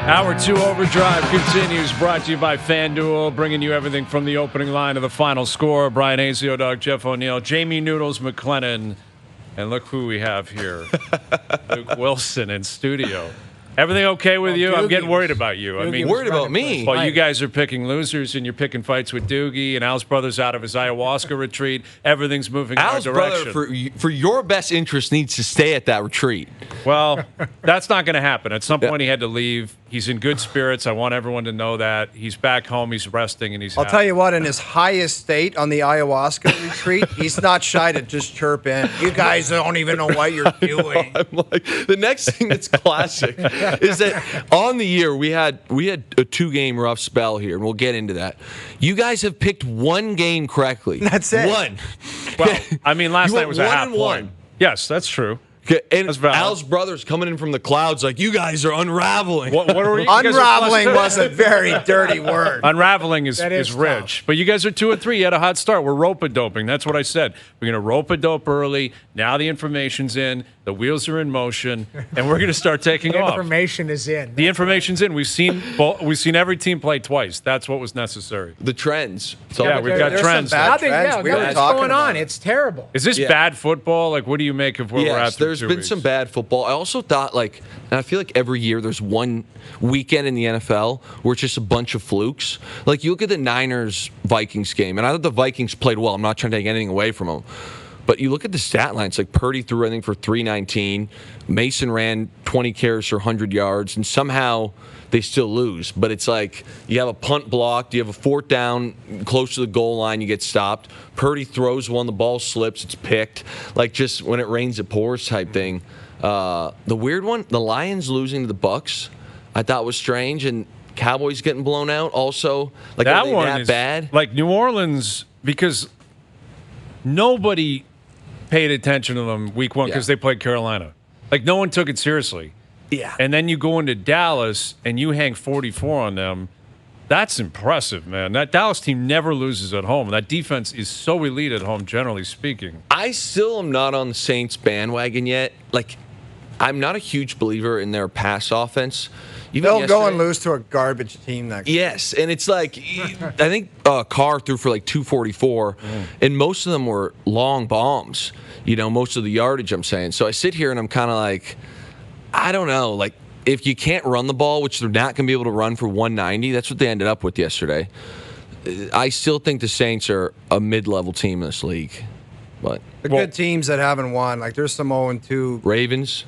Hour 2 Overdrive continues, brought to you by FanDuel, bringing you everything from the opening line to the final score. Bryan Hayes, Dog, Jeff O'Neill, Jamie Noodles McLennan, and look who we have here, Luke Willson in studio. Everything okay with you? I'm getting worried about you. I mean, worried about me. Well, you guys are picking losers, and you're picking fights with Doogie, and Al's brother's out of his ayahuasca retreat. Everything's moving in our direction. Al's brother, for your best interest, needs to stay at that retreat. Well, that's not going to happen. At some point, he had to leave. He's in good spirits. I want everyone to know that. He's back home. He's resting, and he's I'll happy. tell you what, in his highest state on the ayahuasca retreat, he's not shy to just chirp in. You guys don't even know what you're doing. I'm like, the next thing that's classic is that on the year we had a 2-game rough spell here, and we'll get into that. You guys have picked one game correctly. That's it. One. Well, I mean, last night was a half point. 1-1. Yes, that's true. Okay, and That's valid. Al's brother's coming in from the clouds like, you guys are unraveling. What are you guys are Unraveling plus was a very dirty word. Unraveling is is rich. But you guys are 2 and 3. You had a hot start. We're rope-a-doping. That's what I said. We're going to rope-a-dope early. Now the information's in. The wheels are in motion. And we're going to start taking The off. information is in. The information's in. We've seen every team play twice. That's what was necessary. The trends. Yeah, we've got There's trends. some bad Nothing. trends. Yeah, We were what's talking going about on? it. It's terrible. Is this Yeah. bad football? Like, what do you make of where we're at? Yes, there's been some bad football. I also thought, and I feel like every year there's one weekend in the NFL where it's just a bunch of flukes. Like, you look at the Niners-Vikings game, and I thought the Vikings played well. I'm not trying to take anything away from them. But you look at the stat lines, like Purdy threw, I think, for 319. Mason ran 20 carries for 100 yards, and somehow they still lose. But it's like you have a punt blocked, you have a 4th down close to the goal line, you get stopped. Purdy throws one, the ball slips, it's picked. Like, just when it rains, it pours type thing. The weird one, the Lions losing to the Bucks, I thought was strange, and Cowboys getting blown out also. Like, that are they one that is bad? Like New Orleans, because nobody paid attention to them week 1 because they played Carolina. Like, no one took it seriously. Yeah. And then you go into Dallas and you hang 44 on them. That's impressive, man. That Dallas team never loses at home. That defense is so elite at home, generally speaking. I still am not on the Saints bandwagon yet. Like, I'm not a huge believer in their pass offense. Even They'll go yesterday- and lose to a garbage team next year. Yes, and it's like, I think Carr threw for like 244, and most of them were long bombs, most of the yardage, I'm saying. So I sit here and I'm kind of like, I don't know, like, if you can't run the ball, which they're not going to be able to run for 190, that's what they ended up with yesterday. I still think the Saints are a mid-level team in this league. But The good teams that haven't won, like there's some 0-2 Ravens,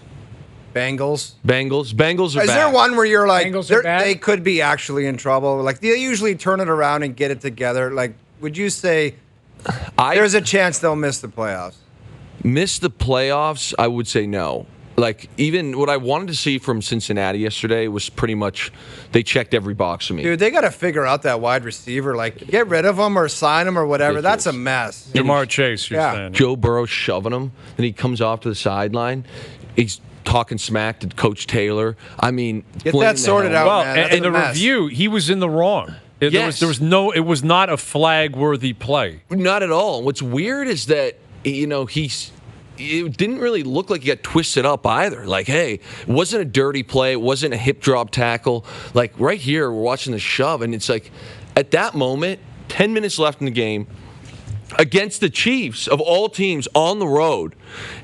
Bengals. Bengals are Is bad. there one where you're like, Bengals are bad? they could be actually in trouble? Like, they usually turn it around and get it together. Like, would you say there's a chance they'll miss the playoffs? Miss the playoffs? I would say no. Like, even what I wanted to see from Cincinnati yesterday was pretty much they checked every box for me. Dude, they got to figure out that wide receiver. Like, get rid of him or sign him or whatever. Ridiculous. That's a mess. Jamar Chase, you're Yeah. saying. Joe Burrow shoving him, then he comes off to the sideline. He's talking smack to Coach Taylor. I mean, Get flaming that the sorted hell out, Well, man. That's and a the mess. review, he was in the wrong. It Yes. it was not a flag-worthy play. Not at all. What's weird is that, it didn't really look like he got twisted up either. Like, hey, it wasn't a dirty play. It wasn't a hip drop tackle. Like, right here, we're watching the shove, and it's like, at that moment, 10 minutes left in the game, against the Chiefs, of all teams, on the road,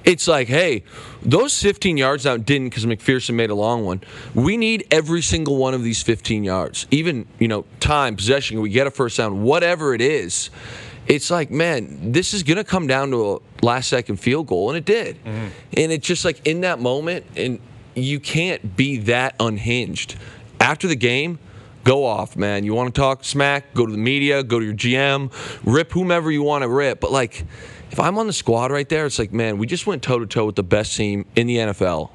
it's like, hey, those 15 yards now didn't because McPherson made a long one. We need every single one of these 15 yards. Even, time, possession, we get a first down, whatever it is. It's like, man, this is going to come down to a last-second field goal, and it did. Mm-hmm. And it's just like in that moment, and you can't be that unhinged. After the game, go off, man. You want to talk smack, go to the media, go to your GM, rip whomever you want to rip. But, like, if I'm on the squad right there, it's like, man, we just went toe-to-toe with the best team in the NFL,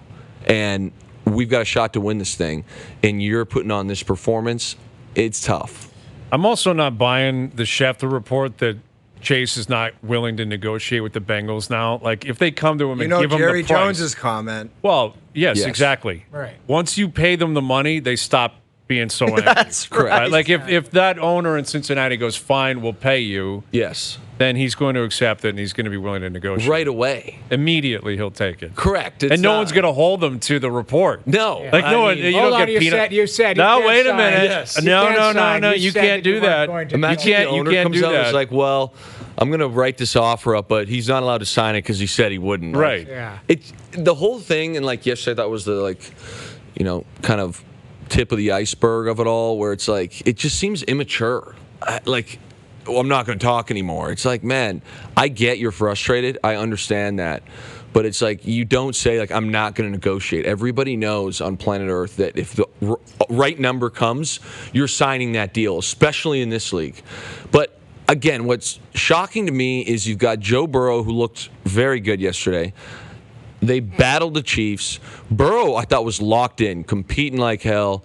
and we've got a shot to win this thing, and you're putting on this performance. It's tough. I'm also not buying the Schefter report that Chase is not willing to negotiate with the Bengals now. Like, if they come to him and give him Jerry the price. Jones's comment. Well, yes, Yes. exactly. Right. Once you pay them the money, they stop being so angry. That's correct. Like, if that owner in Cincinnati goes, fine, we'll pay you. Yes. then he's going to accept it and he's going to be willing to negotiate. Right away. Immediately he'll take it. Correct. And no one's going to hold him to the report. No. Like, no one, you don't get peanut. You said no, you wait a sign. minute. Yes. No. You can't do that. Imagine You the owner can't comes do out that. and is like, well, I'm going to write this offer up, but he's not allowed to sign it because he said he wouldn't. Right. Yeah. It's the whole thing, and like yesterday, I thought was the kind of tip of the iceberg of it all, where it's like it just seems immature. I'm not going to talk anymore. It's like, man, I get you're frustrated. I understand that. But it's like you don't say, like, I'm not going to negotiate. Everybody knows on planet Earth that if the right number comes, you're signing that deal, especially in this league. But, again, what's shocking to me is you've got Joe Burrow, who looked very good yesterday. They battled the Chiefs. Burrow, I thought, was locked in, competing like hell.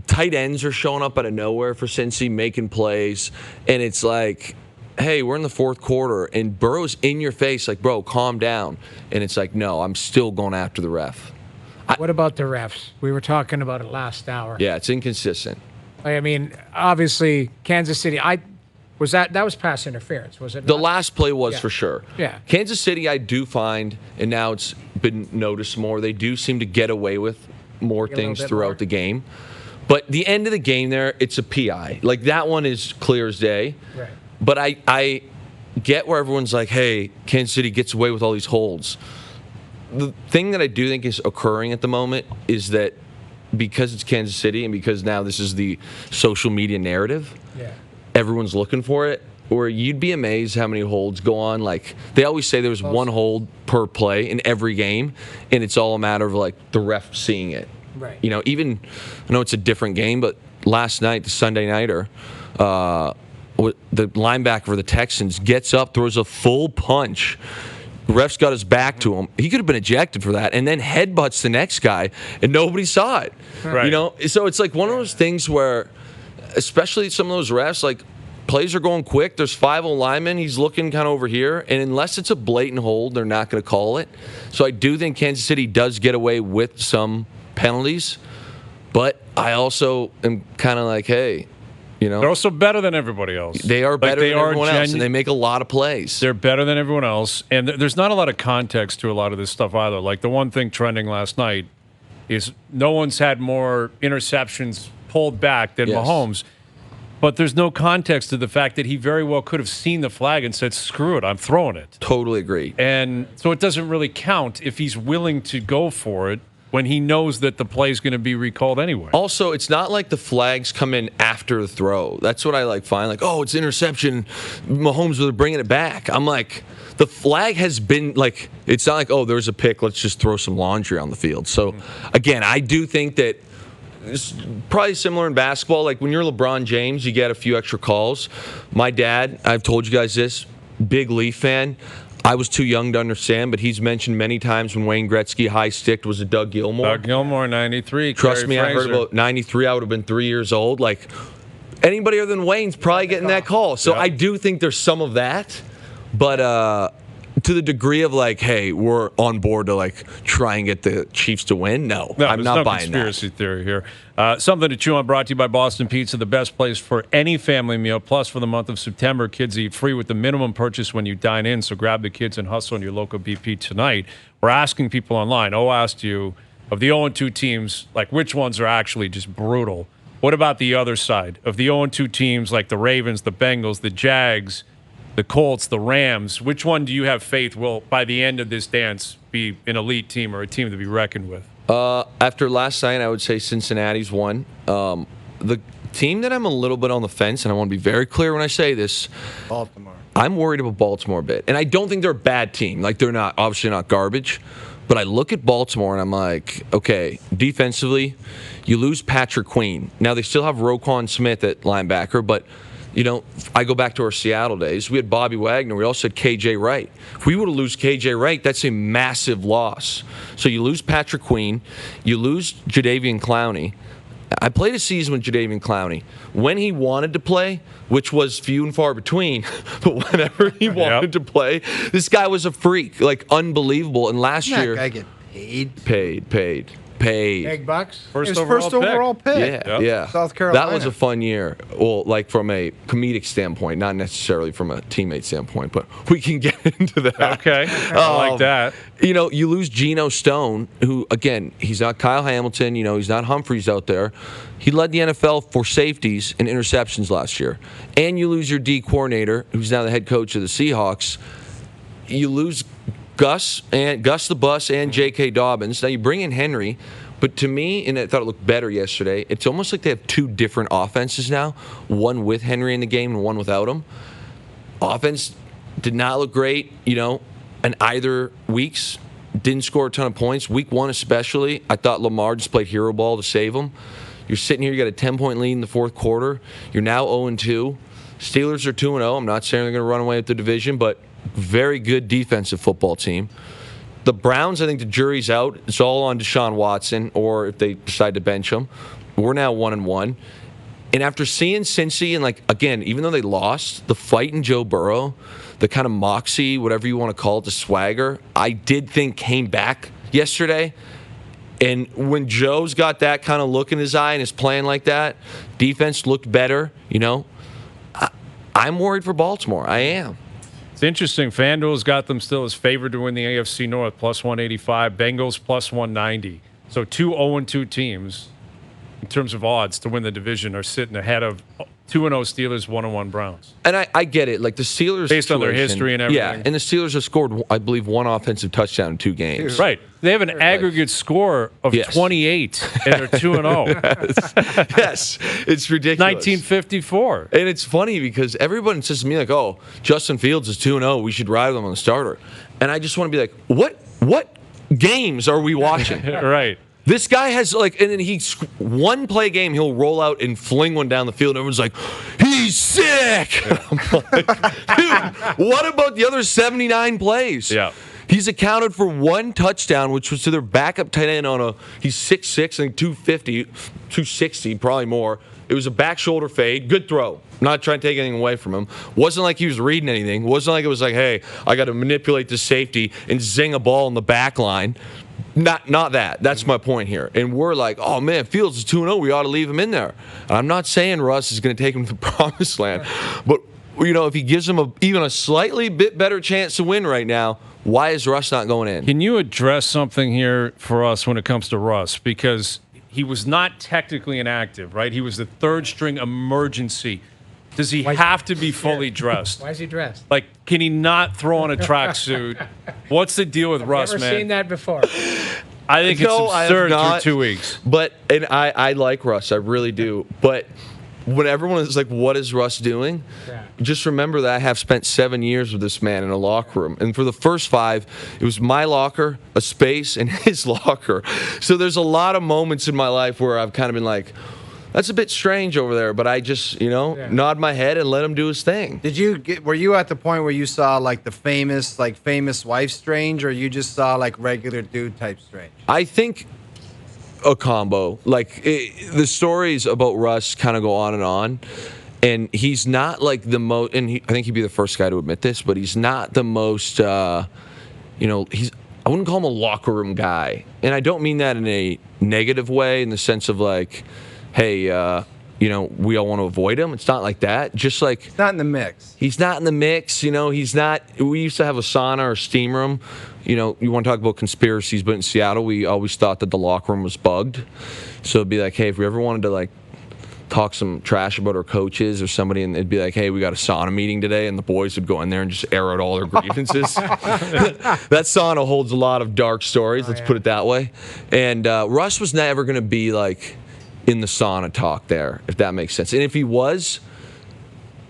Tight ends are showing up out of nowhere for Cincy, making plays. And it's like, hey, we're in the fourth quarter, and Burrow's in your face like, bro, calm down. And it's like, no, I'm still going after the ref. What about the refs? We were talking about it last hour. Yeah, it's inconsistent. I mean, obviously, Kansas City, that was pass interference, was it The not? last play was Yeah. for sure. Yeah. Kansas City, I do find, and now it's been noticed more, they do seem to get away with more A little things bit throughout more. the game. But the end of the game there, it's a PI. Like, that one is clear as day. Right. But I get where everyone's like, hey, Kansas City gets away with all these holds. The thing that I do think is occurring at the moment is that because it's Kansas City and because now this is the social media narrative, Yeah. everyone's looking for it, or you'd be amazed how many holds go on. Like, they always say there's one hold per play in every game, and it's all a matter of, like, the ref seeing it. Right. You know, even, I know it's a different game, but last night, the Sunday Nighter, the linebacker for the Texans gets up, throws a full punch. The ref's got his back to him. He could have been ejected for that, and then headbutts the next guy, and nobody saw it. Right. You know, so it's like one of those things where, especially some of those refs, like, plays are going quick. There's 5 linemen. He's looking kind of over here, and unless it's a blatant hold, they're not going to call it. So I do think Kansas City does get away with some penalties, but I also am kind of like, hey, you know, They're also better than everybody else. they are better than everyone else, and they They make a lot of plays. They're better than everyone else, and there's not a lot of context to a lot of this stuff either. Like, the one thing trending last night is no one's had more interceptions pulled back than Yes. Mahomes. But there's no context to the fact that he very well could have seen the flag and said, screw it, I'm throwing it. Totally agree. And so it doesn't really count if he's willing to go for it when he knows that the play is going to be recalled anyway. Also, it's not like the flags come in after the throw. That's what I find. Like, oh, it's interception. Mahomes was bringing it back. I'm like, the flag has been, like, it's not like, oh, there's a pick, let's just throw some laundry on the field. So, again, I do think that it's probably similar in basketball. Like, when you're LeBron James, you get a few extra calls. My dad, I've told you guys this, big Leaf fan. I was too young to understand, but he's mentioned many times when Wayne Gretzky high-sticked was a Doug Gilmour. Doug Gilmour, 93. Trust Kerry me, I heard Fraser. about 93. I would have been 3 years old. Like, anybody other than Wayne's probably getting that call. So Yeah. I do think there's some of that. But to the degree of, like, hey, we're on board to, like, try and get the Chiefs to win, no I'm there's not no buying conspiracy theory here. Something to chew on, brought to you by Boston Pizza, the best place for any family meal. Plus, for the month of September, kids eat free with the minimum purchase when you dine in. So grab the kids and hustle in your local BP tonight. We're asking people online. Asked you, of the 0-2 teams, like, which ones are actually just brutal? What about the other side? Of the 0-2 teams, like the Ravens, the Bengals, the Jags, the Colts, the Rams, which one do you have faith will, by the end of this dance, be an elite team or a team to be reckoned with? After last night, I would say Cincinnati's won. The team that I'm a little bit on the fence, and I want to be very clear when I say this, Baltimore. I'm worried about Baltimore a bit. And I don't think they're a bad team. Like, they're not, obviously not garbage. But I look at Baltimore and I'm like, okay, defensively, you lose Patrick Queen. Now, they still have Roquan Smith at linebacker, but, you know, I go back to our Seattle days. We had Bobby Wagner. We also had K.J. Wright. If we were to lose K.J. Wright, that's a massive loss. So you lose Patrick Queen. You lose Jadeveon Clowney. I played a season with Jadeveon Clowney. When he wanted to play, which was few and far between, but whenever he wanted to play, this guy was a freak, like, unbelievable. And last year, That guy get paid. paid. paid. Big bucks. His first overall pick. Yeah. South Carolina. That was a fun year. Well, like from a comedic standpoint, not necessarily from a teammate standpoint, but we can get into that. Okay. I like that. You know, you lose Geno Stone, who, again, he's not Kyle Hamilton. You know, he's not Humphreys out there. He led the NFL for safeties and interceptions last year. And you lose your D coordinator, who's now the head coach of the Seahawks. You lose Gus the Bus and J.K. Dobbins. Now you bring in Henry, but to me, and I thought it looked better yesterday, it's almost like they have two different offenses now, one with Henry in the game and one without him. Offense did not look great, you know, in either weeks. Didn't score a ton of points. Week 1 especially, I thought Lamar just played hero ball to save him. You're sitting here, you got a 10-point lead in the fourth quarter. You're now 0-2. Steelers are 2-0. I'm not saying they're going to run away with the division, but very good defensive football team. The Browns, I think the jury's out. It's all on Deshaun Watson, or if they decide to bench him. We're now 1-1. And after seeing Cincy, and like, again, even though they lost, the fight in Joe Burrow, the kind of moxie, whatever you want to call it, the swagger, I did think came back yesterday. And when Joe's got that kind of look in his eye and is playing like that, defense looked better, you know. I'm worried for Baltimore. I am. It's interesting. FanDuel's got them still as favored to win the AFC North, plus 185. Bengals, plus 190. So 2 0-2 teams, in terms of odds to win the division, are sitting ahead of 2-0 Steelers, 1-1 Browns. And I get it. Like the Steelers, based on their history and everything. Yeah, and the Steelers have scored, I believe, 1 offensive touchdown in 2 games. Right. They have an aggregate score of 28, and they're 2-0. Yes, it's ridiculous. 1954. And it's funny because everyone says to me, like, oh, Justin Fields is 2-0. We should ride them on the starter. And I just want to be like, what games are we watching? Right. This guy has, like, and then one play game, he'll roll out and fling one down the field. And everyone's like, he's sick. I'm like, dude, what about the other 79 plays? Yeah. He's accounted for 1 touchdown, which was to their backup tight end he's 6'6", I think 250, 260, probably more. It was a back shoulder fade. Good throw. I'm not trying to take anything away from him. Wasn't like he was reading anything. Wasn't like it was like, hey, I got to manipulate the safety and zing a ball in the back line. Not that. That's my point here. And we're like, oh, man, Fields is 2-0. We ought to leave him in there. And I'm not saying Russ is going to take him to the promised land. But, you know, if he gives him even a slightly bit better chance to win right now, why is Russ not going in? Can you address something here for us when it comes to Russ? Because he was not technically inactive, right? He was the third-string emergency. Does he have to be fully dressed? Why is he dressed? Like, can he not throw on a tracksuit? What's the deal with Russ, Never man? seen that before. I think it's absurd through 2 weeks. But, and I like Russ. I really do. But when everyone is like, what is Russ doing? Yeah. Just remember that I have spent 7 years with this man in a locker room. And for the first 5, it was my locker, a space, and his locker. So there's a lot of moments in my life where I've kind of been like, that's a bit strange over there, but I just, nod my head and let him do his thing. Were you at the point where you saw like the famous wife Strange, or you just saw like regular dude type Strange? I think a combo. Like the stories about Russ kind of go on, and he's not like the most. And I think he'd be the first guy to admit this, but he's not the most. He's. I wouldn't call him a locker room guy, and I don't mean that in a negative way, in the sense of like, hey, we all want to avoid him. It's not like that. Just like he's not in the mix. He's not in the mix. He's not. We used to have a sauna or steam room. You want to talk about conspiracies, but in Seattle, we always thought that the locker room was bugged. So it'd be like, hey, if we ever wanted to like talk some trash about our coaches or somebody, and it'd be like, hey, we got a sauna meeting today, and the boys would go in there and just air out all their grievances. That sauna holds a lot of dark stories. Let's put it that way. And Russ was never going to be like in the sauna talk there, if that makes sense. And if he was,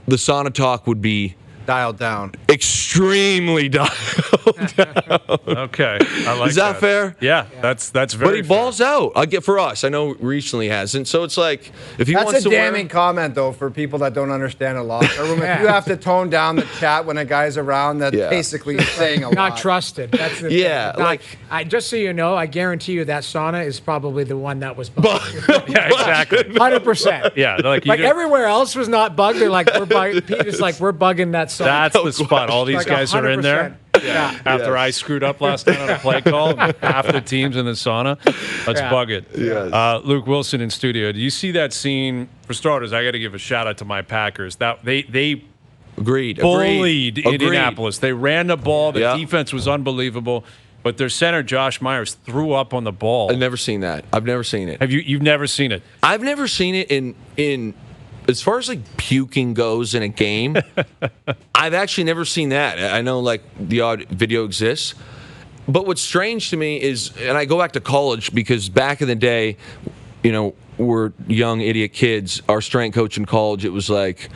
the sauna talk would be dialed down. Extremely dialed down. Okay. I like that. Is that fair? Yeah, that's very But he balls out. I get for us. I know recently he hasn't. So it's like, if he wants to That's a damning comment, though, for people that don't understand a locker room. If you have to tone down the chat when a guy's around, that's basically saying a lot. Not trusted. That's the thing. Just so you know, I guarantee you that sauna is probably the one that was bugged. Yeah, exactly. 100%. Yeah. Like everywhere else was not bugged. They're like, Pete is like, we're bugging that sauna. That's the spot. All these Like guys are in there. After I screwed up last night on a play call, half the team's in the sauna. Let's bug it. Yes. Luke Willson in studio. Do you see that scene? For starters, I got to give a shout out to my Packers. That they Agreed. bullied Indianapolis. They ran the ball. The Yeah. defense was unbelievable. But their center, Josh Myers, threw up on the ball. I've never seen that. I've never seen it. You've never seen it? I've never seen it in as far as like puking goes in a game. I've actually never seen that. I know like the odd video exists. But what's strange to me is, and I go back to college because back in the day, we're young idiot kids. Our strength coach in college, it was like,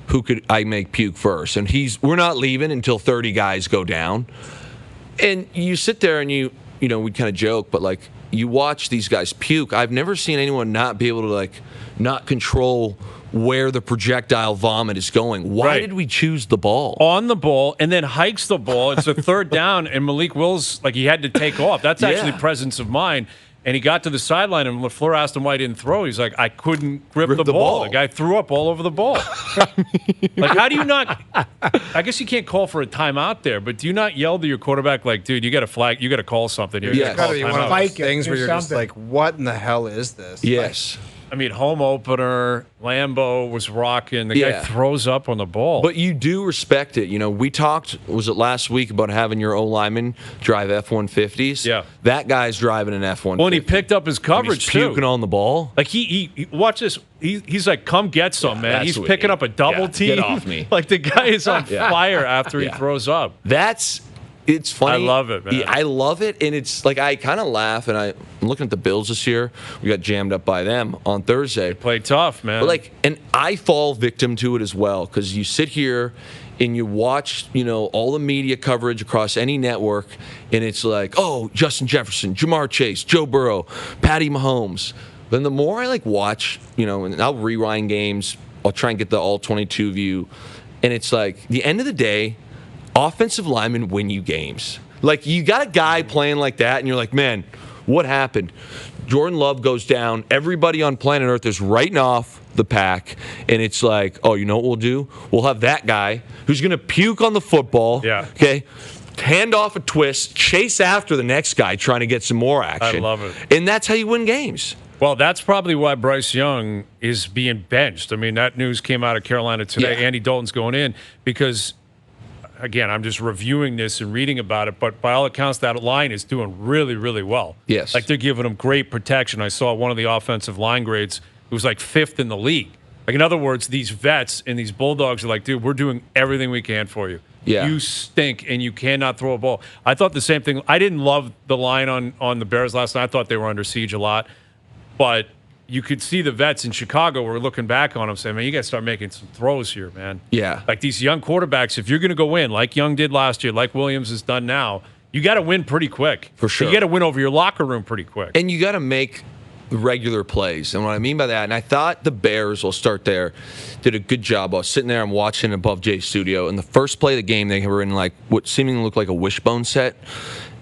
who could I make puke first? And we're not leaving until 30 guys go down. And you sit there and we kind of joke, but like you watch these guys puke. I've never seen anyone not be able to like not control where the projectile vomit is going. Why did we choose the ball? On the ball and then hikes the ball. It's a third down, and Malik Willis, like he had to take off. That's actually presence of mind. And he got to the sideline, and LaFleur asked him why he didn't throw. He's like, I couldn't grip the ball. The guy threw up all over the ball. Like, how do you not? I guess you can't call for a timeout there, but do you not yell to your quarterback like, dude, you got to flag, you got to call something here? It's got to be one of those Spike it, things do where you're just something. like, what in the hell is this? Yes. I mean, home opener, Lambeau was rocking. The guy throws up on the ball. But you do respect it. We talked, was it last week, about having your O-lineman drive F-150s? Yeah. That guy's driving an F-150. Well, and he picked up his coverage, he's puking too. on the ball. Like, he watch this. He's like, come get some, man. that's He's what picking he- up a double team. get off me. Like, the guy is on fire after he throws up. It's funny. I love it, man. Yeah, I love it, and it's like I kind of laugh, and I'm looking at the Bills this year. We got jammed up by them on Thursday. Play tough, man. But and I fall victim to it as well because you sit here and you watch, all the media coverage across any network, and it's like, oh, Justin Jefferson, Jamar Chase, Joe Burrow, Patty Mahomes. Then the more I watch, and I'll rewind games, I'll try and get the all 22 view, and it's like the end of the day, offensive linemen win you games. Like, you got a guy playing like that, and you're like, man, what happened? Jordan Love goes down. Everybody on planet Earth is writing off the pack, and it's like, oh, you know what we'll do? We'll have that guy who's going to puke on the football. Yeah. Okay. Hand off a twist, chase after the next guy trying to get some more action. I love it. And that's how you win games. Well, that's probably why Bryce Young is being benched. I mean, that news came out of Carolina today. Yeah. Andy Dalton's going in because, again, I'm just reviewing this and reading about it, but by all accounts, that line is doing really, really well. Yes. Like, they're giving him great protection. I saw one of the offensive line grades. It was like 5th in the league. Like, in other words, these vets and these Bulldogs are like, dude, we're doing everything we can for you. Yeah. You stink, and you cannot throw a ball. I thought the same thing. I didn't love the line on the Bears last night. I thought they were under siege a lot. But you could see the vets in Chicago were looking back on them saying, man, you got to start making some throws here, man. Yeah. Like, these young quarterbacks, if you're going to go win, like Young did last year, like Williams has done now, you got to win pretty quick. For sure. You got to win over your locker room pretty quick. And you got to make regular plays. And what I mean by that, and I thought the Bears, will start there, did a good job. I was sitting there, I'm watching above Jay's studio, and the first play of the game, they were in like what seemingly looked like a wishbone set,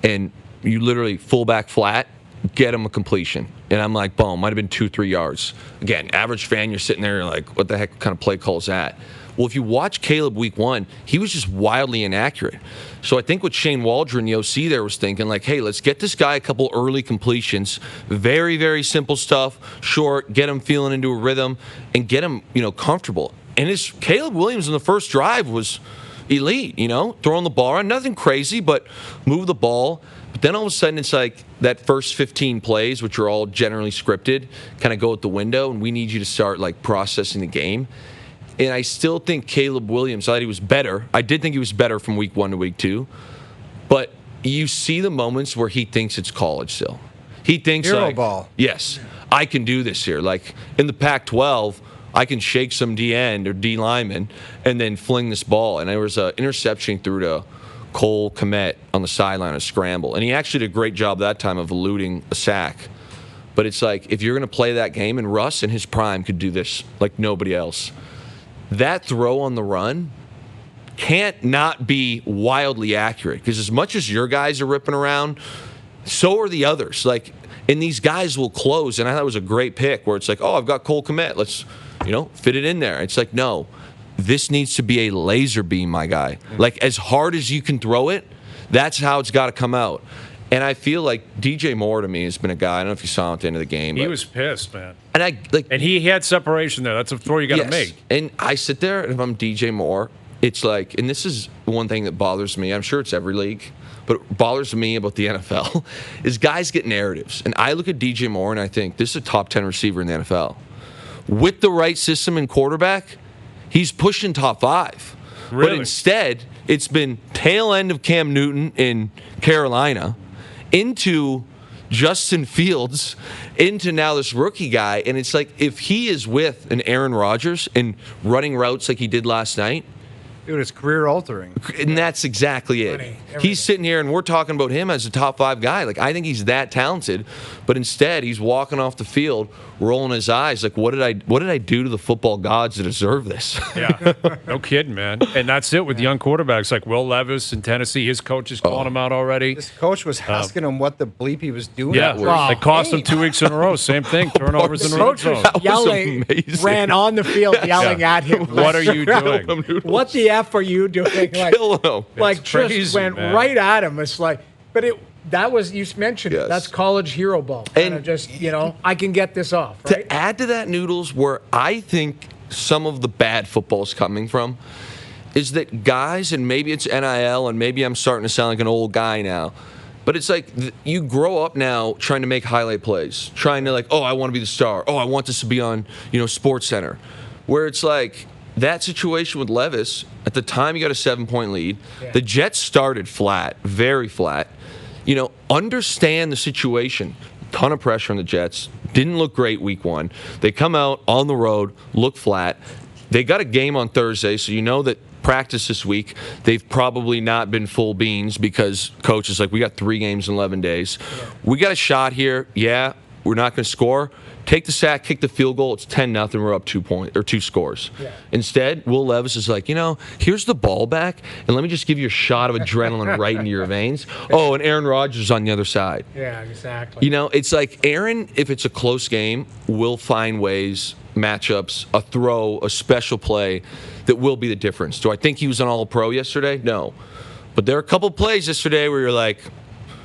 and you literally fullback flat, get him a completion. And I'm like, boom, might have been 2-3 yards. Again, average fan, you're sitting there, you're like, what the heck kind of play call is that? Well, if you watch Caleb week 1, he was just wildly inaccurate. So I think what Shane Waldron, the OC there, was thinking, like, hey, let's get this guy a couple early completions. Very, very simple stuff. Short, get him feeling into a rhythm, and get him, comfortable. And Caleb Williams in the first drive was elite, throwing the ball around. Nothing crazy, but move the ball. But then all of a sudden, it's like that first 15 plays, which are all generally scripted, kind of go out the window, and we need you to start, processing the game. And I still think Caleb Williams, I thought he was better. I did think he was better from week 1 to week 2. But you see the moments where he thinks it's college still. He thinks Hero ball. Yes, I can do this here. Like in the Pac-12, I can shake some D-end or D-lineman and then fling this ball. And there was an interception through to Cole Kmet on the sideline, a scramble. And he actually did a great job that time of eluding a sack. But it's like, if you're going to play that game, and Russ in his prime could do this like nobody else, that throw on the run can't not be wildly accurate, because as much as your guys are ripping around, so are the others. And these guys will close. And I thought it was a great pick where it's like, oh, I've got Cole Kmet. Let's, fit it in there. It's like, no, this needs to be a laser beam, my guy. Like, as hard as you can throw it, That's how it's got to come out. And I feel like DJ Moore to me has been a guy. I don't know if you saw him at the end of the game. He was pissed, man. And he had separation there. That's a throw you got to make. And I sit there, and if I'm DJ Moore, it's like, and this is one thing that bothers me. I'm sure it's every league, but it bothers me about the NFL is guys get narratives. And I look at DJ Moore, and I think this is a top 10 receiver in the NFL. With the right system and quarterback, he's pushing top 5. Really? But instead, it's been tail end of Cam Newton in Carolina into Justin Fields, into now this rookie guy. And it's like, if he is with an Aaron Rodgers and running routes like he did last night, dude, it's career altering. And that's exactly it. He's sitting here and we're talking about him as a top 5 guy. Like, I think he's that talented, but instead he's walking off the field, rolling his eyes. Like, what did I do to the football gods to deserve this? Yeah, no kidding, man. And that's it with young quarterbacks like Will Levis in Tennessee. His coach is calling him out already. This coach was asking him what the bleep he was doing. Yeah, they cost him 2 weeks in a row. Same thing, turnovers in the red zone. Yelling, ran on the field yelling at him. What are you doing? What the F are you doing? Like, Killing him. Like, It's just crazy, went man. right at him. It's like, but that was, you mentioned it. That's college hero ball. And just, I can get this off, right? To add to that, Noodles, where I think some of the bad football is coming from is that guys, and maybe it's NIL, and maybe I'm starting to sound like an old guy now, but it's like you grow up now trying to make highlight plays, trying to like, I want to be the star. I want this to be on, Sports Center. Where it's like that situation with Levis, at the time you got a 7-point lead. Yeah. The Jets started flat, very flat. Understand the situation. Ton of pressure on the Jets. Didn't look great week 1. They come out on the road, look flat. They got a game on Thursday, so you know that practice this week, they've probably not been full beans because coach is like, we got 3 games in 11 days. Yeah. We got a shot here. Yeah, we're not going to score. Take the sack, kick the field goal. It's 10-0. We're up 2 scores. Yeah. Instead, Will Levis is like, here's the ball back, and let me just give you a shot of adrenaline right into your veins. And Aaron Rodgers on the other side. Yeah, exactly. It's like Aaron, if it's a close game, will find ways, matchups, a throw, a special play that will be the difference. Do I think he was an All-Pro yesterday? No. But there are a couple plays yesterday where you're like,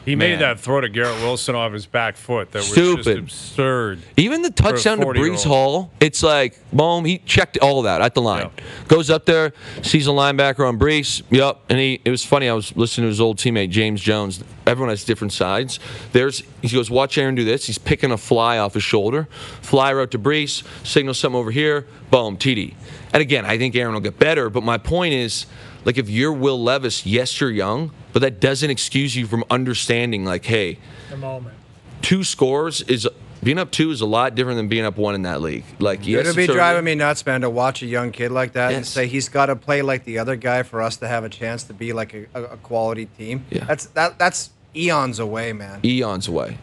he made that throw to Garrett Wilson off his back foot. That was stupid. Just absurd. Even the touchdown to Breece Hall, it's like, boom, he checked all of that at the line. Yeah. Goes up there, sees a linebacker on Breece. Yep. And it was funny. I was listening to his old teammate, James Jones. Everyone has different sides. He goes, watch Aaron do this. He's picking a fly off his shoulder. Fly right to Breece, signals something over here, boom, TD. And again, I think Aaron will get better, but my point is, like, if you're Will Levis, yes, you're young, but that doesn't excuse you from understanding, like, hey, the moment. 2 scores is being up 2 is a lot different than being up 1 in that league. Like, yes, it'd be driving me nuts, man, to watch a young kid like that and say he's got to play like the other guy for us to have a chance to be like a quality team. Yeah. That's eons away, man. Eons away.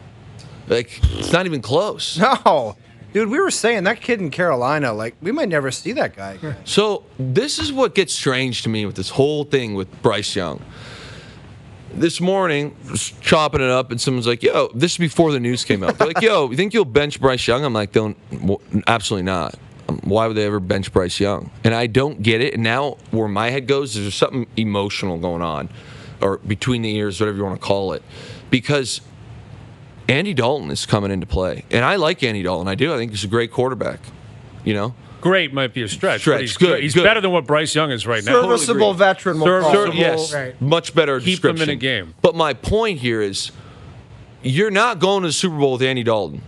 Like, it's not even close. No. Dude, we were saying that kid in Carolina, like, we might never see that guy again. So this is what gets strange to me with this whole thing with Bryce Young. This morning, just chopping it up, and someone's like, this is before the news came out. They're like, you think you'll bench Bryce Young? I'm like, absolutely not. Why would they ever bench Bryce Young? And I don't get it. And now where my head goes is there's something emotional going on, or between the ears, whatever you want to call it. Because Andy Dalton is coming into play. And I like Andy Dalton. I do. I think he's a great quarterback. Great might be a stretch. But he's good. He's better than what Bryce Young is right now. Serviceable veteran. Yes. Right. Much better Keep description. him in a game. But my point here is you're not going to the Super Bowl with Andy Dalton.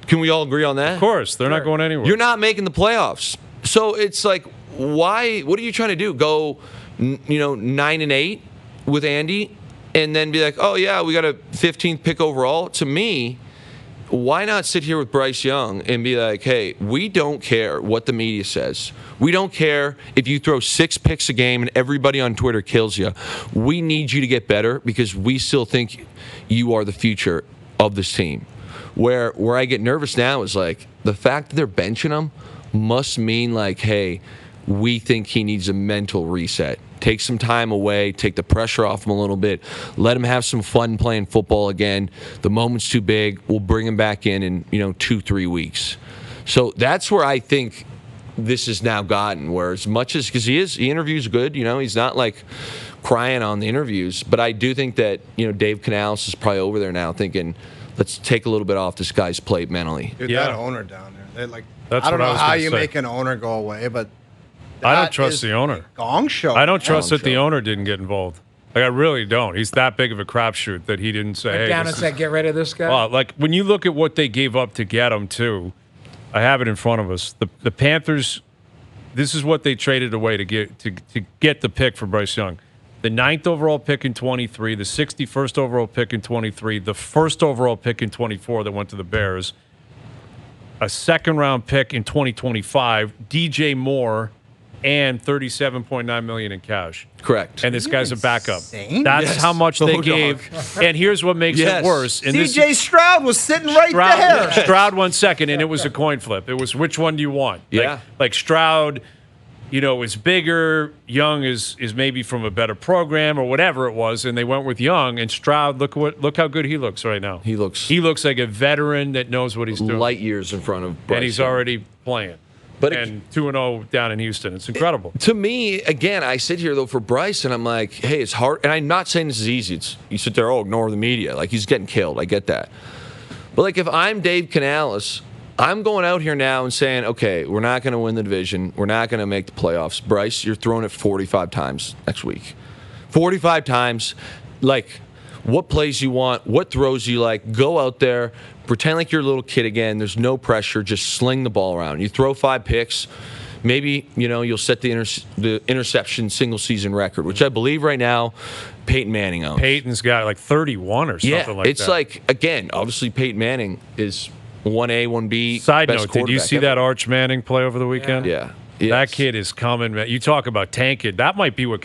Can we all agree on that? Of course. They're not going anywhere. You're not making the playoffs. So it's like, why? What are you trying to do? Go, 9-8 with Andy and then be like, we got a 15th pick overall? To me, why not sit here with Bryce Young and be like, hey, we don't care what the media says. We don't care if you throw 6 picks a game and everybody on Twitter kills you. We need you to get better because we still think you are the future of this team. Where I get nervous now is like the fact that they're benching him must mean like, hey, we think he needs a mental reset. Take some time away, take the pressure off him a little bit, let him have some fun playing football again. The moment's too big. We'll bring him back in 2-3 weeks. So that's where I think this has now gotten, where as much as, because he interviews good, he's not like crying on the interviews. But I do think that, Dave Canales is probably over there now thinking, let's take a little bit off this guy's plate mentally. Dude, that owner down there, That's I don't know how you say. make an owner go away, but I don't trust the owner. Gong show. I don't trust that the owner didn't get involved. Like, I really don't. He's that big of a crapshoot that he didn't say, hey, down and said, get rid of this guy. Well, like, when you look at what they gave up to get him, too, I have it in front of us. The Panthers, this is what they traded away to get the pick for Bryce Young. The 9th overall pick in 23, the 61st overall pick in 23, the 1st overall pick in 24 that went to the Bears, a 2nd-round pick in 2025, DJ Moore, and $37.9 million in cash. Correct. And this guy's a backup. Insane? That's how much they gave. And here's what makes it worse. And CJ Stroud was sitting right there. Stroud went second, and it was a coin flip. It was which one do you want? Yeah. Like Stroud, is bigger. Young is maybe from a better program or whatever it was, and they went with Young. And Stroud, look how good he looks right now. He looks like a veteran that knows what he's doing. Light years in front of Bryce and he's Young. already playing. And 2-0 down in Houston. It's incredible. To me, again, I sit here, though, for Bryce, and I'm like, hey, it's hard. And I'm not saying this is easy. You sit there, ignore the media. Like, he's getting killed. I get that. But, like, if I'm Dave Canales, I'm going out here now and saying, okay, we're not going to win the division. We're not going to make the playoffs. Bryce, you're throwing it 45 times next week. 45 times. Like, what plays you want, what throws you like. Go out there. Pretend like you're a little kid again. There's no pressure. Just sling the ball around. You throw 5 picks. Maybe, you'll set the interception single-season record, which I believe right now Peyton Manning owns. Peyton's got like 31 or something like that. It's like, again, obviously Peyton Manning is 1A, 1B. Side note, did you see that Arch Manning play over the weekend? Yeah. Yes. That kid is coming, man. You talk about tanking. That might be what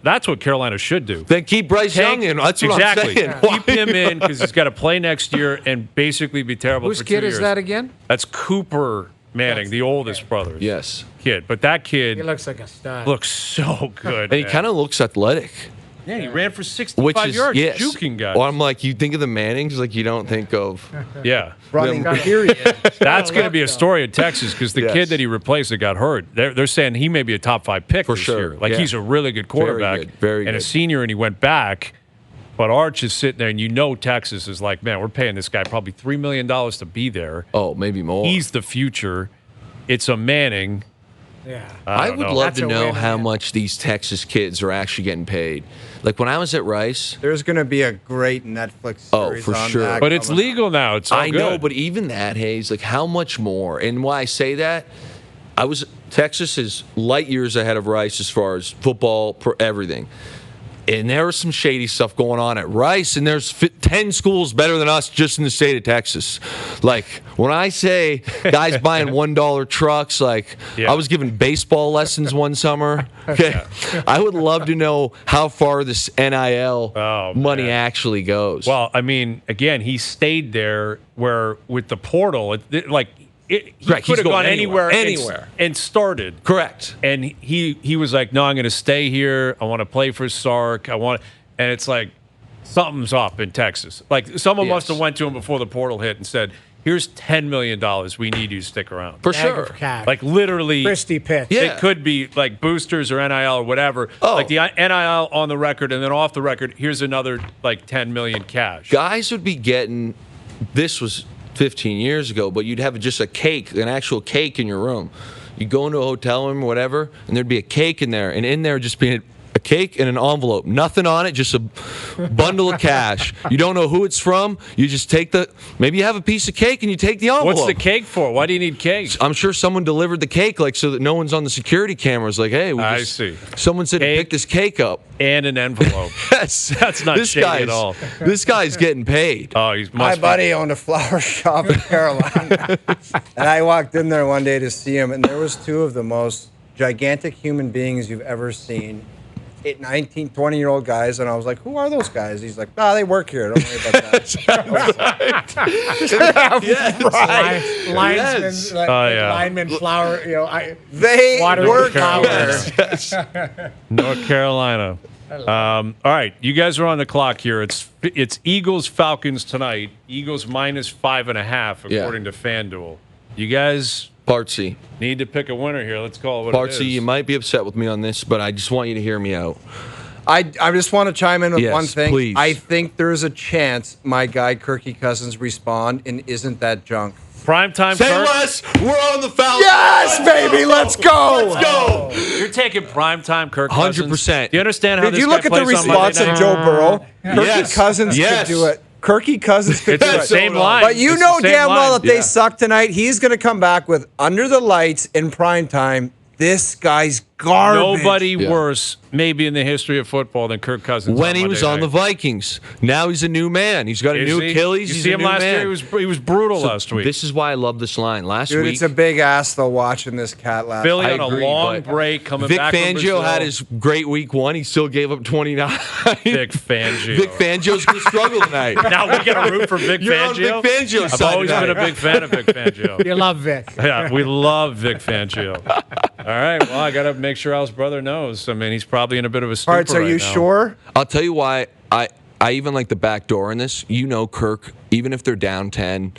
that's what Carolina should do. Then keep Bryce Young in. That's what I'm saying. Keep him in because he's got to play next year and basically be terrible for 2 years. Whose kid is that again? That's Cooper Manning, the oldest brother. Yes. Kid. But that kid he looks like a stud. Looks so good. And he kind of looks athletic. Yeah, he ran for 65 yards, juking guys. Well, I'm like, you think of the Mannings, like you don't think of. Yeah. Running period. That's going to be a story in Texas because the kid that he replaced that got hurt, they're saying he may be a top 5 pick for this sure. year. Like he's a really good quarterback. Very good. And a senior, and he went back. But Arch is sitting there, and Texas is like, man, we're paying this guy probably $3 million to be there. Oh, maybe more. He's the future. It's a Manning. Yeah. I would love to know how win. much these Texas kids are actually getting paid. Like when I was at Rice. There's going to be a great Netflix series for on sure. that. But it's legal now. It's all I know, good. but even that, Hayes, like how much more? And why I say that, Texas is light years ahead of Rice as far as football, everything. And there was some shady stuff going on at Rice, and there's 10 schools better than us just in the state of Texas. Like, when I say guys buying $1 trucks, like, I was giving baseball lessons one summer. Okay, I would love to know how far this NIL money actually goes. Well, I mean, again, he stayed there where with the portal, he could have gone anywhere and started. Correct. And he was like, no, I'm going to stay here. I want to play for Sark. And it's like something's up in Texas. Like someone must have went to him before the portal hit and said, here's $10 million. We need you to stick around. For sure. Like literally. Christie pitch. It could be like boosters or NIL or whatever. Like the NIL on the record and then off the record, here's another like $10 million cash. Guys would be getting, this was 15 years ago, but you'd have just a cake, an actual cake in your room. You'd go into a hotel room or whatever, and there'd be a cake in there, and in there just being a cake and an envelope. Nothing on it, just a bundle of cash. You don't know who it's from. You just take maybe you have a piece of cake and you take the envelope. What's the cake for? Why do you need cake? I'm sure someone delivered the cake so that no one's on the security cameras. Like, hey, I see. Someone said to pick this cake up. And an envelope. That's not shady at all. This guy's getting paid. Oh, he's my buddy owned a flower shop in Carolina. And I walked in there one day to see him, and there was 2 of the most gigantic human beings you've ever seen. 19, 20-year-old guys, and I was like, who are those guys? He's like, they work here. Don't worry about that. Lineman, flower, they work here. North Carolina. All right, you guys are on the clock here. It's Eagles Falcons tonight. Eagles -5.5 according to FanDuel. You guys Partsy need to pick a winner here. Let's call it what it is. Partsy, you might be upset with me on this, but I just want you to hear me out. I just want to chime in with one thing. Please. I think there's a chance my guy Kirky Cousins respond and isn't that junk. Primetime Say Kirk. less. We're on the foul. Yes, baby, let's go. Let's go. You're taking primetime Kirk Cousins. 100%. Do you understand how Did this you guy look at the plays on response Monday of night? Joe Burrow? Yes. Kirky Cousins Yes. could do it. Kirky Cousins could It's do the it. same line. But you It's know the same damn well line. that they suck tonight. He's going to come back with under the lights in prime time. This guy's garbage. Nobody worse, maybe in the history of football, than Kirk Cousins. When he was on the Vikings. Now he's a new man. He's got a new Achilles. You He's see a him new last man. year? He was brutal last week. This is why I love this line. Last Dude, week, it's a big ass though watching this cat last Philly night. on a agree, long but break coming Vic back from Fangio Brazil. had his great week 1. He still gave up 29. Vic Fangio. Vic Fangio's going to struggle tonight. Now we got to root for Vic You're on Fangio. Vic Fangio's I've side always tonight. been a big fan of Vic Fangio. You love Vic. Yeah, we love Vic Fangio. All right, well, I got to make sure Al's brother knows. I mean, he's probably in a bit of a stupor Parts, are right you now. sure? I'll tell you why I even like the back door in this. You know, Kirk, even if they're down 10,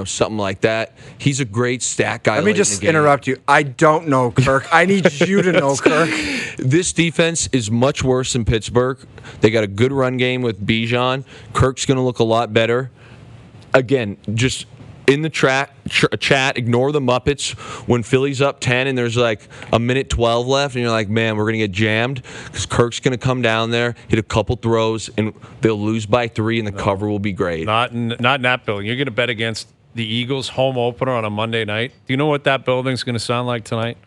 something like that, he's a great stat guy. Let me late in just the game. interrupt you. I don't know Kirk. I need you to know Kirk. This defense is much worse than Pittsburgh. They got a good run game with Bijan. Kirk's going to look a lot better. Again, just in the chat, ignore the Muppets. When Philly's up 10 and there's like a minute 12 left, and you're like, man, we're going to get jammed because Kirk's going to come down there, hit a couple throws, and they'll lose by 3, and the cover will be great. Not in that building. You're going to bet against the Eagles home opener on a Monday night. Do you know what that building's going to sound like tonight?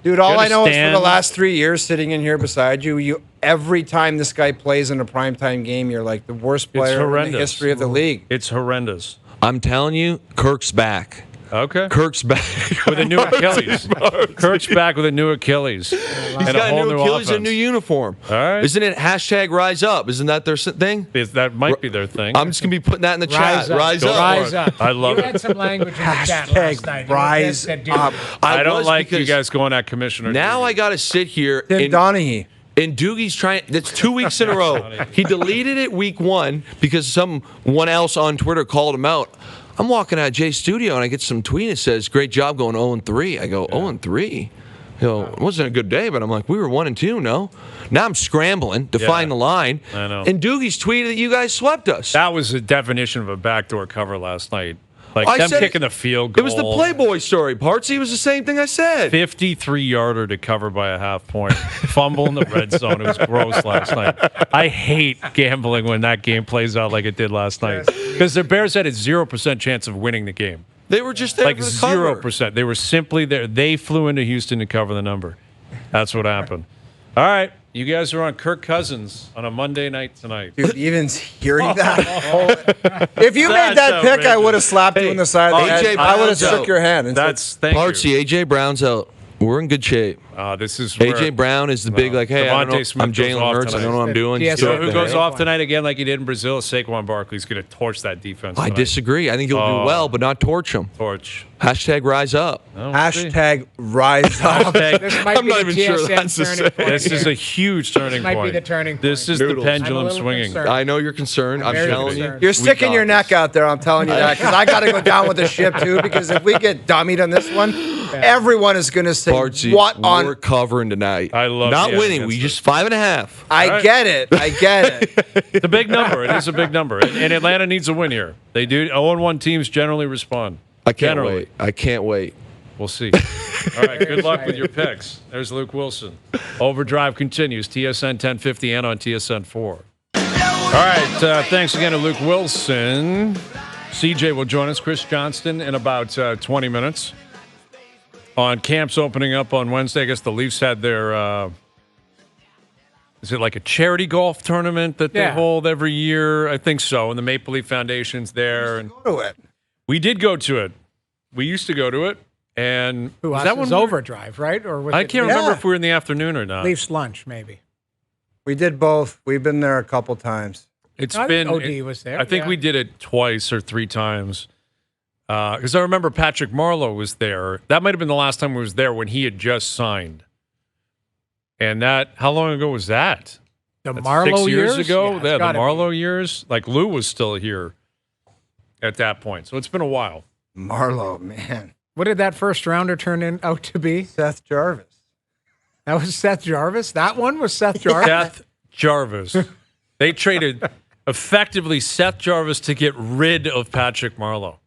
Dude, all I know is for understand? the last 3 years sitting in here beside you, every time this guy plays in a primetime game, you're like the worst player in horrendous. the history of the league. It's horrendous. I'm telling you, Kirk's back. Okay. Kirk's back. With a new Achilles. Kirk's back with a new Achilles. He's and got a whole new Achilles and a offense. new uniform. All right. Isn't it hashtag Rise Up? Isn't that their thing? That might be their thing. I'm just going to be putting that in the Rise chat. up. Rise Go up. for Rise it. up. I love you it. had some language in the chat last night. You Rise said, dude, up. I don't was like you because guys going at Commissioner. Now Doogie. I got to sit here Tim Donaghy. and Doogie's trying. That's 2 weeks in a row. He deleted it week 1 because someone else on Twitter called him out. I'm walking out of Jay's studio and I get some tweet that says, "Great job going 0-3." I go, 0-3. It wasn't a good day, but I'm like, we were 1-2. No, now I'm scrambling to find the line. I know. And Doogie's tweeted that you guys swept us. That was the definition of a backdoor cover last night. Like I them said kicking the field goal. It was the Playboy story, Partsy. It was the same thing I said. 53-yarder to cover by a half point. Fumble in the red zone. It was gross last night. I hate gambling when that game plays out like it did last night. Because the Bears had a 0% chance of winning the game. They were just there Like for the cover. 0%. They were simply there. They flew into Houston to cover the number. That's what happened. All right. You guys are on Kirk Cousins on a Monday night tonight. Dude, even hearing that. If you made That's that pick, I would have outrageous. slapped you in the side of the AJ head. I would have Brown's shook out. your hand. And said, That's thank you. Partsy, A.J. Brown's out. We're in good shape. This is where A.J. Brown is the big, like, hey, I don't know, Devontae Smith I'm goes Jalen off Hurts. I tonight. don't know what I'm doing. Yeah, Just You go know up who there. goes off tonight again like he did in Brazil? Saquon Barkley's going to torch that defense I tonight. disagree. I think he'll do well, but not torch him. Torch. Hashtag rise up. Oh, hashtag rise up. this might I'm be not the even sure TSN that's the turning same. point. This is here. a huge turning might be point. the turning This point. is Noodles. the I'm a pendulum little swinging. concerned. I know you're concerned. I'm very telling you. concerned. You're We sticking got your neck this. out there. I'm telling you that because I got to go down with the ship too. Because if we get dummied on this one, everyone is going to say, Partsy, "What on?" we're covering tonight. I love not the winning. evidence We there. just 5.5. I right. get it. I get it. It's a big number. It is a big number. And Atlanta needs a win here. They do. 0-1 teams generally respond. I can't Generally. wait. I can't wait. We'll see. All right. Good luck with your picks. There's Luke Willson. Overdrive continues. TSN 1050 and on TSN 4. All right. Thanks again to Luke Willson. CJ will join us. Chris Johnston in about 20 minutes. On camps opening up on Wednesday, I guess the Leafs had their, is it like a charity golf tournament that they Yeah. hold every year? I think so. And the Maple Leaf Foundation's there. And Go to it. we did go to it. We used to go to it. And Who was that that was one? Overdrive, right? Or was I it can't Leafs- remember if we were in the afternoon or not. Leafs lunch, maybe. We did both. We've been there a couple times. It's I been. think OD was there. I think yeah. we did it twice or 3 times. Because I remember Patrick Marleau was there. That might have been the last time we was there when he had just signed. And that, how long ago was that? the That's Marlowe 6 years years ago. it's Yeah, the gotta be. Marleau years. Like Lou was still here at that point. So it's been a while. Marlowe, man. What did that first rounder turn out to be? Seth Jarvis. That was Seth Jarvis. That one was Seth Jarvis. Seth Jarvis. They traded effectively Seth Jarvis to get rid of Patrick Marleau. Do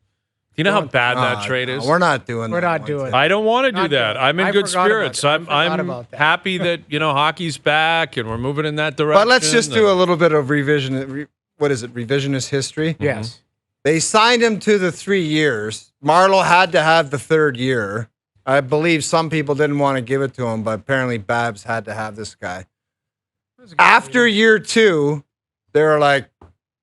you know how bad that trade is? We're not doing that. We're not doing it. I don't want to do that. I'm in good spirits. I'm happy that hockey's back and we're moving in that direction. But let's just do a little bit of revisionist history? Yes. They signed him to the 3 years. Marleau had to have the third year. I believe some people didn't want to give it to him, but apparently Babs had to have this guy. After year 2, they were like,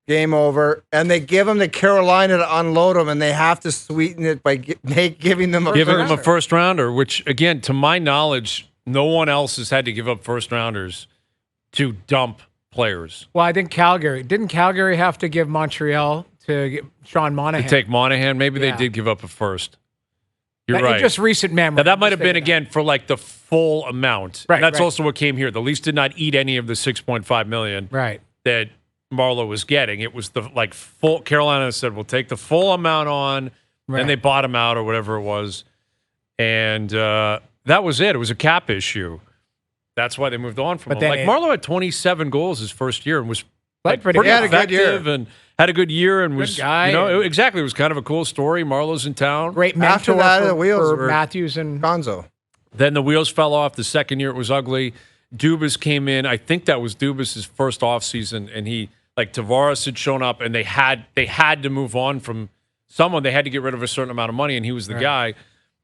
game over, and they give him to Carolina to unload him, and they have to sweeten it by giving them a first rounder, which, again, to my knowledge, no one else has had to give up first rounders to dump players. Well, I think didn't Calgary have to give Montreal to get Sean Monahan? To take Monahan? Maybe they did give up a first. You're right. Just recent memory. Now, that might have been, again, for like the full amount. Right. And that's also what came here. The Leafs did not eat any of the $6.5 million that Marleau was getting. It was the full. Carolina said, we'll take the full amount on, and they bought him out or whatever it was. And that was it. It was a cap issue. That's why they moved on from him. Marleau had 27 goals his first year and was pretty effective and had a good year and was, exactly. It was kind of a cool story. Marleau's in town. Great mentor. After that, the wheels for were Matthews and Gonzo. Then the wheels fell off. The second year it was ugly. Dubas came in. I think that was Dubas' first offseason, and he, Tavares had shown up, and they had to move on from someone. They had to get rid of a certain amount of money, and he was the guy.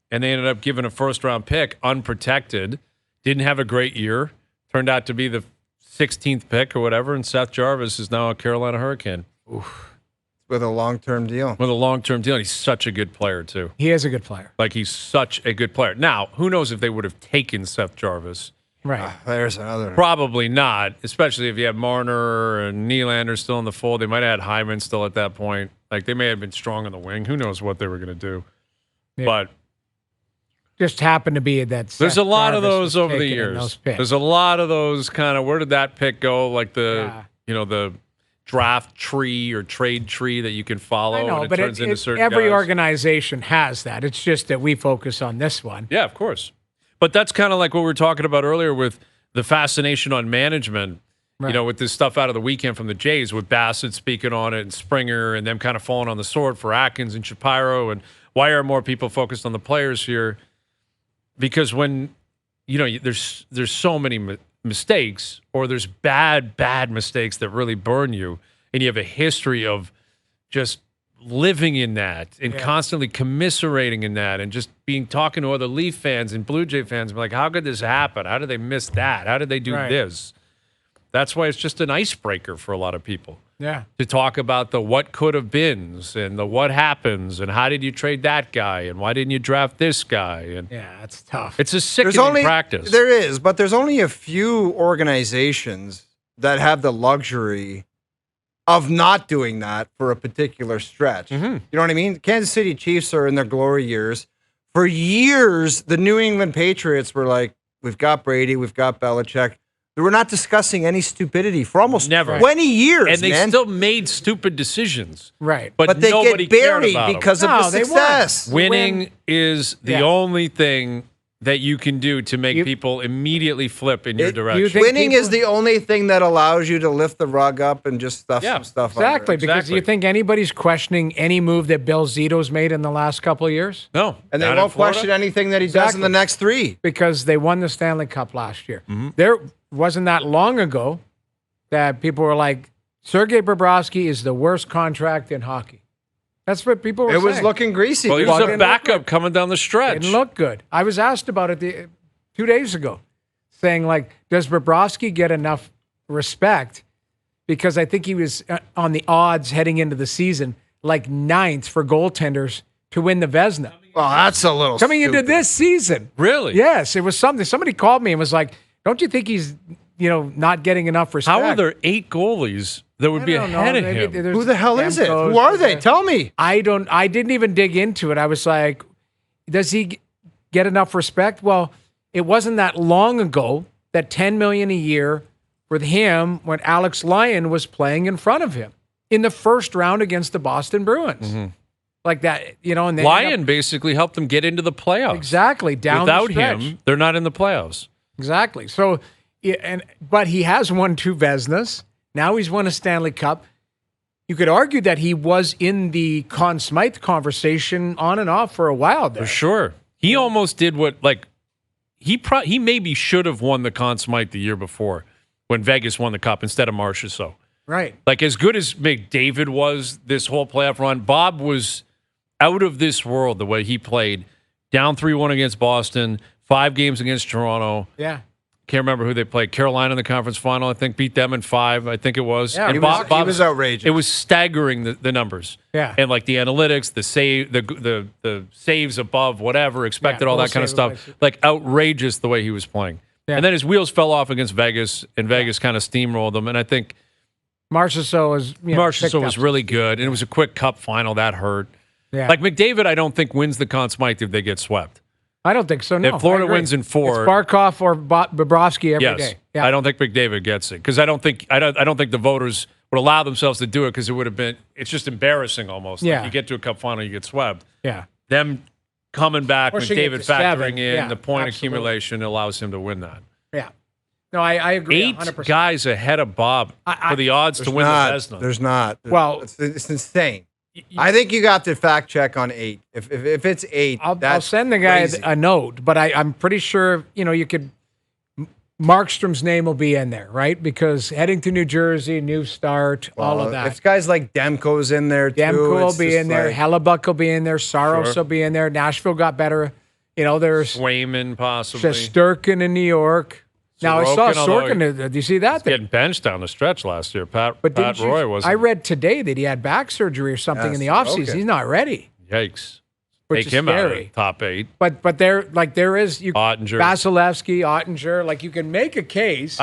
And they ended up giving a first-round pick, unprotected. Didn't have a great year. Turned out to be the 16th pick or whatever, and Seth Jarvis is now a Carolina Hurricane. Oof. With a long-term deal. With a long-term deal. He's such a good player, too. He is a good player. He's such a good player. Now, who knows if they would have taken Seth Jarvis. Right. There's another. Probably not, especially if you have Marner and Nylander still in the fold. They might have had Hyman still at that point. They may have been strong on the wing. Who knows what they were going to do. Yeah. But just happened to be that there's a lot of those over the years. There's a lot of those kind of, where did that pick go? The draft tree or trade tree that you can follow. I know, and but turns into certain every guys. Organization has that. It's just that we focus on this one. Yeah, of course. But that's kind of like what we were talking about earlier with the fascination on management, with this stuff out of the weekend from the Jays, with Bassett speaking on it and Springer and them kind of falling on the sword for Atkins and Shapiro. And why are more people focused on the players here? Because when, there's so many mistakes, or there's bad mistakes that really burn you, and you have a history of just living in that and constantly commiserating in that, and just talking to other Leaf fans and Blue Jay fans and be like, how could this happen? How did they miss that? How did they do this? That's why it's just an icebreaker for a lot of people. Yeah. To talk about the what could have beens and the what happens and how did you trade that guy and why didn't you draft this guy? And it's tough. It's a sickening practice. There is, but there's only a few organizations that have the luxury of not doing that for a particular stretch. Mm-hmm. You know what I mean? Kansas City Chiefs are in their glory years. For years, the New England Patriots were like, we've got Brady, we've got Belichick. They were not discussing any stupidity for almost 20 years, and they still made stupid decisions. Right. But they nobody get buried cared about because them. of the success. Winning is the only thing that you can do to make people immediately flip in your direction. Winning is the only thing that allows you to lift the rug up and just stuff some stuff Exactly, under. because you think anybody's questioning any move that Bill Zito's made in the last couple of years? No. And they won't question anything that he does in the next 3. Because they won the Stanley Cup last year. Mm-hmm. There wasn't that long ago that people were like, Sergei Bobrovsky is the worst contract in hockey. That's what people were saying. It was looking greasy. Well, he was a backup coming down the stretch. Didn't look good. I was asked about it 2 days ago, saying, does Bobrovsky get enough respect? Because I think he was on the odds heading into the season, 9th for goaltenders to win the Vezina. Well, that's a little Coming stupid. into this season. Really? Yes, it was something. Somebody called me and was like, don't you think he's, not getting enough respect? How are there 8 goalies that would be ahead of him? Who the hell is it? Who are they? Tell me. I didn't even dig into it. I was like, does he get enough respect? Well, it wasn't that long ago that $10 million a year with him when Alex Lyon was playing in front of him in the first round against the Boston Bruins. Mm-hmm. Like that, and then Lyon basically helped them get into the playoffs. Exactly. Without him, they're not in the playoffs. Exactly. So, but he has won 2 Vezinas. Now he's won a Stanley Cup. You could argue that he was in the Conn Smythe conversation on and off for a while there. For sure. He almost did what, like, he maybe should have won the Conn Smythe the year before when Vegas won the Cup instead of Marchessault. Right. Like, as good as McDavid was this whole playoff run, Bob was out of this world the way he played. Down 3-1 against Boston, 5 games against Toronto. Yeah. Can't remember who they played. Carolina in the conference final, I think, beat them in 5, I think it was. Yeah, and he was outrageous. It was staggering, the numbers. Yeah. And, like, the analytics, the saves above whatever, expected, all that kind of stuff. Like, outrageous the way he was playing. Yeah. And then his wheels fell off against Vegas, and Vegas kind of steamrolled him. And I think Marchessault was really good, and it was a quick Cup final. That hurt. Yeah. Like, McDavid, I don't think wins the Conn Smythe if they get swept. I don't think so, no. If Florida wins in 4, it's Barkov or Bobrovsky every day. yes, Yeah. I don't think McDavid gets it because I don't think the voters would allow themselves to do it because it would have been. It's just embarrassing almost. Yeah. Like you get to a Cup final, you get swept. Yeah. Them coming back, Pushing it McDavid to 7. factoring in Yeah, the point absolutely. accumulation allows him to win that. Yeah. No, I agree. 8 100%. guys ahead of Bob for the odds to win the Vezina. There's not. Well- it's insane. I think you got to fact check on 8. If it's 8, I'll that's send the guy crazy. a note, but I'm pretty sure, you could. Markstrom's name will be in there, right? Because heading to New Jersey, new start, all of that. If guys like Demko's in there too, Demko will it's be just in there. like- Hellebuck will be in there. Saros Sure. will be in there. Nashville got better. There's Swayman possibly. Shesterkin in New York. Now, I saw Sorokin, although Sorkin. Did you see that? getting benched down the stretch last year. Pat didn't you- Roy wasn't. I read today that he had back surgery or something Yes, in the offseason. okay. He's not ready. Yikes. Which Take is him out of scary. the top 8. But there is Ottinger. Vasilevsky, Ottinger. Like you can make a case.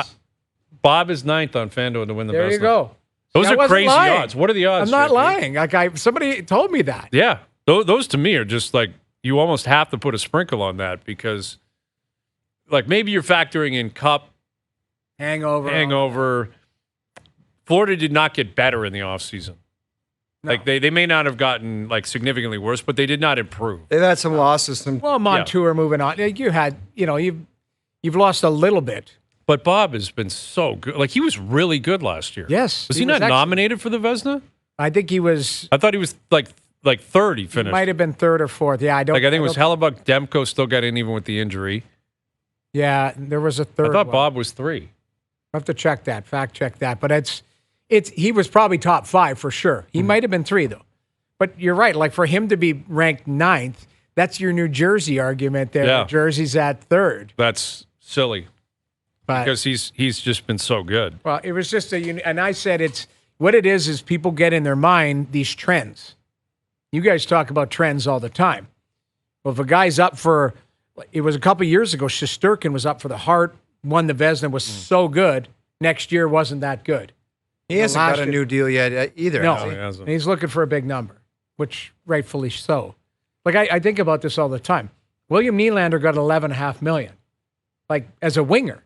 Bob is 9th on FanDuel to win the There you Vezina. go. Those I are wasn't crazy lying. odds. What are the odds? I'm not JP? lying. Like somebody told me that. Yeah. Those to me are just like you almost have to put a sprinkle on that because like maybe you're factoring in Cup hangover. Florida did not get better in the offseason. No. Like they may not have gotten like significantly worse, but they did not improve. They've had some losses. Well, Montour moving on. You had, you've lost a little bit. But Bob has been so good. Like he was really good last year. Yes, Was he he was not excellent. nominated for the Vezina? I think he was. I thought he was like third. He finished. Might have been 3rd or 4th. Yeah, I don't. Like I think it was don't- Hellebuck. Demko still got in even with the injury. Yeah, there was a 3rd. I thought one. Bob was 3. I have to check that, fact check that. But he was probably top 5 for sure. He might have been 3 though. But you're right. Like for him to be ranked 9th, that's your New Jersey argument there. Yeah. New Jersey's at 3rd. That's silly But because he's just been so good. well, it was just and I said it's what it is people get in their mind these trends. You guys talk about trends all the time. Well, if a guy's up for, it was a couple years ago, Shesterkin was up for the Hart, won the Vezina, was so good. Next year wasn't that good. He hasn't last got a year- new deal yet either. No, has he? he hasn't. and he's looking for a big number, which rightfully so. Like I think about this all the time. William Nylander got $11.5 million, like as a winger.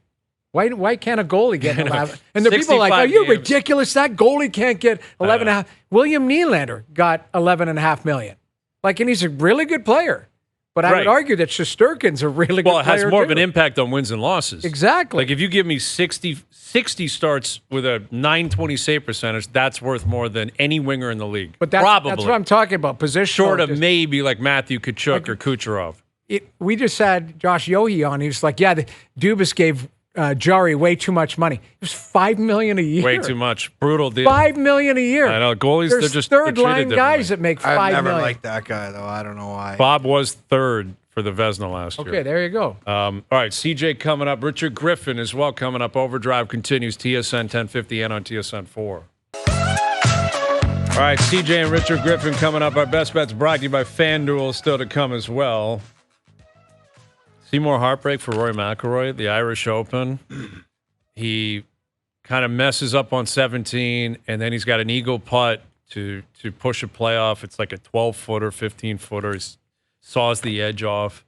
Why can't a goalie get 11? And the people are like, 65 "Are you games. ridiculous? That goalie can't get 11.5." William Nylander got $11.5 million. Like, and he's a really good player. But I Right. would argue that Shesterkin's a really good Well, it player. has more of too. an impact on wins and losses. Exactly. Like if you give me 60 starts with a 920 save percentage, that's worth more than any winger in the league. but that's probably what I'm talking about. Position short of maybe like Matthew Tkachuk or Kucherov. We just had Josh Yohe on. He was like, "Yeah, the Dubas gave Jari way too much money. It was $5 million a year. Way too much. Brutal deal. $5 million a year. I know goalies. There's they're just third they're line treated guys differently. that make I've $5 never million. liked that guy though. I don't know why. Bob was 3rd for the Vezina last year. Okay, there you go. All right, CJ coming up. Richard Griffin as well coming up. Overdrive continues. TSN 1050 and on TSN 4. All right, CJ and Richard Griffin coming up. Our best bets brought to you by FanDuel still to come as well. See more heartbreak for Rory McIlroy at the Irish Open. He kind of messes up on 17, and then he's got an eagle putt to push a playoff. It's like a 12-footer, 15-footer. He saws the edge off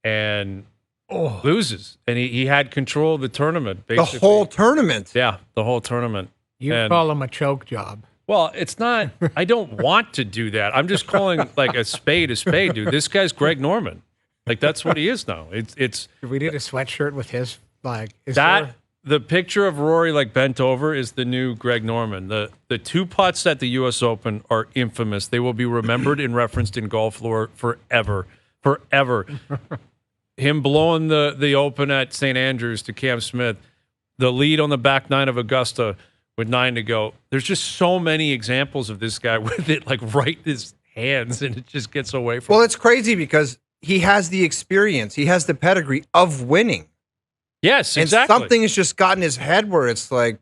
and loses. And he had control of the tournament, basically. The whole tournament. Yeah, the whole tournament. You And- call him a choke job. Well, it's not. I don't want to do that. I'm just calling like a spade, dude. This guy's Greg Norman. Like that's what he is now. It's Do we need a sweatshirt with his Like the picture of Rory like bent over is the new Greg Norman. The two putts at the U.S. Open are infamous. They will be remembered and referenced in golf lore forever. Him blowing the Open at St. Andrews to Cam Smith, the lead on the back nine of Augusta with 9 to go. There's just so many examples of this guy with it like right in his hands, and it just gets away from him. Well, it's crazy because he has the experience. He has the pedigree of winning. Yes, and exactly. Something has just got in his head where it's like,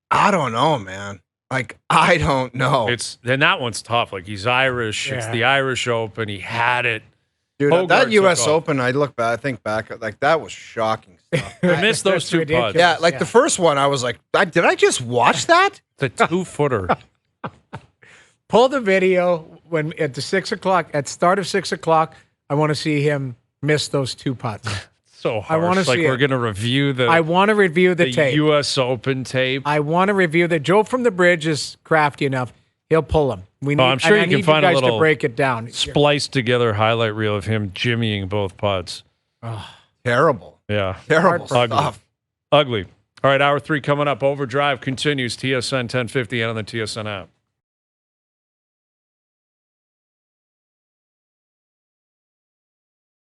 I don't know, man. Like, I don't know. And that one's tough. Like, he's Irish. Yeah. It's the Irish Open. He had it. Dude, Hogarth that U.S. Open, I think back, like, that was shocking stuff. I missed those two putts. Yeah, like the first one, I was like, did I just watch that? The 2-footer. Pull the video when at the start of 6 o'clock. I want to see him miss those 2 putts. So harsh. I want to see we're going to review the. I want to review the tape. U.S. Open tape. I want to review the. Joe from the Bridge is crafty enough. He'll pull them. I'm sure you can find a little to break it down. Spliced together highlight reel of him jimmying both putts. Oh, terrible. Yeah. Terrible stuff. Ugly. All right, hour 3 coming up. OverDrive continues. TSN 1050 and on the TSN app.